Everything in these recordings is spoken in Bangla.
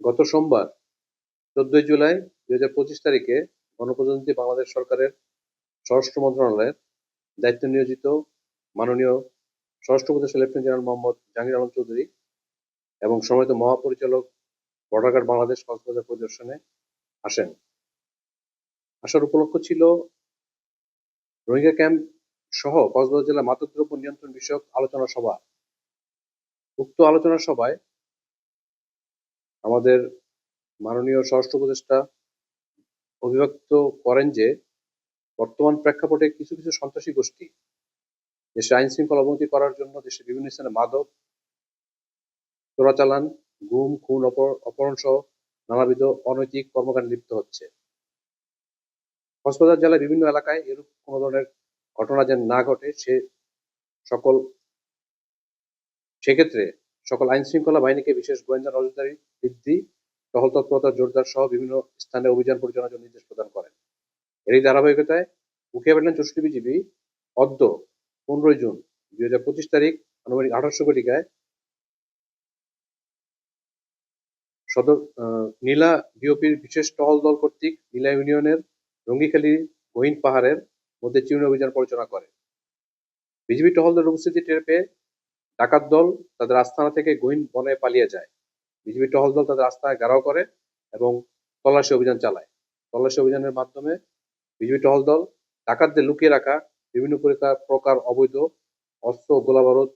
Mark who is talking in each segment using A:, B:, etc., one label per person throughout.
A: গত সোমবার 14 জুলাই 2025 তারিখে গণপ্রজাতন্ত্রী বাংলাদেশ সরকারের স্বরাষ্ট্র মন্ত্রণালয়ের দায়িত্ব নিয়োজিত মাননীয় স্বরাষ্ট্র উপদেষ্টা লেফটেন্যান্ট জেনারেল মোহাম্মদ জাহাঙ্গীর আলম চৌধুরী এবং সম্মানিত মহাপরিচালক বর্ডার গার্ড বাংলাদেশ কক্সবাজার পরিদর্শনে আসেন। আসার উপলক্ষ ছিল রোহিঙ্গা ক্যাম্প সহ কক্সবাজার জেলা মাদকদ্রব্য নিয়ন্ত্রণ বিষয়ক আলোচনা সভা। উক্ত আলোচনা সভায় আমাদের মাননীয় স্বরাষ্ট্র উপদেষ্টা অভিব্যক্ত করেন যে বর্তমান প্রেক্ষাপটে কিছু কিছু সন্ত্রাসী গোষ্ঠী দেশে আইন শৃঙ্খলা অবনতি করার জন্য দেশের বিভিন্ন স্থানে মাদক চোরাচালান, গুম, খুন, অপহরণ সহ নানাবিধ অনৈতিক কর্মকাণ্ডে লিপ্ত হচ্ছে। কক্সবাজার জেলার বিভিন্ন এলাকায় এরূপ কোনো ধরনের ঘটনা যেন না ঘটে সেক্ষেত্রে সকল আইন শৃঙ্খলা বাহিনীকে বিশেষ গোয়েন্দা নজরদারি বৃদ্ধি, টহল তৎপরতা জোরদার সহ বিভিন্ন স্থানে অভিযান পরিচালনার জন্য নির্দেশ প্রদান করেন। এরই ধারাবাহিকতায় উখিয়া ব্যাটালিয়ন 64 বিজিবি অদ্য 15 জুন 2025 তারিখ আনুমানিক 1800 ঘটিকায় সদর নীলা বিওপির বিশেষ টহল দল কর্তৃক নীলা ইউনিয়নের রঙ্গিখালী গহীন পাহাড়ের মধ্যে চিরুনি অভিযান পরিচালনা করে। বিজিবি টহল দলের উপস্থিতি টের পেয়ে ডাকাত দল তাদের আস্তানা থেকে গহীন বনে পালিয়ে যায়। বিজিবি টহল দল তাদের আস্তানায় ঘেরাও করে এবং তল্লাশি অভিযান চালায়। তল্লাশি অভিযানের মাধ্যমে বিজিবি টহল দল ডাকাতদের লুকিয়ে রাখা বিভিন্ন প্রকার অবৈধ অস্ত্র ও গোলাবারুদ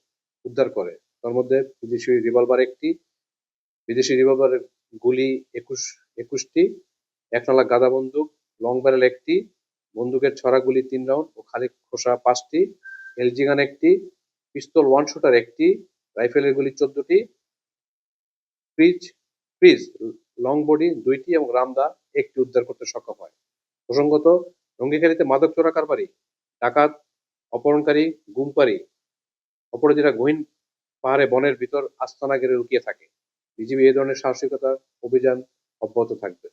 A: উদ্ধার করে। তার মধ্যে বিদেশি রিভলভারের গুলি 21টি, একনলা গাদা বন্দুক, লং ব্যারেল 1টি, বন্দুকের ছড়া গুলি 3 রাউন্ড ও খালি খোসা 5টি, এলজি গান 1টি, পিস্তল 1 শুটার 1টি, রাইফেলের গুলি 14টি, ফ্রিজ লং বডি 2টি এবং রামদা 1টি উদ্ধার করতে সক্ষম হয়। প্রসঙ্গত, রঙ্গিখালীতে মাদক চোরা কারবারি, ডাকাত, অপহরণকারী, গুমকারী, অপরাধীরা গহীন পাহাড়ে বনের ভিতর আস্তানা ঘিরে লুকিয়ে থাকে। বিজিবি এই ধরনের সাহসিকতা অভিযান অব্যাহত থাকবে।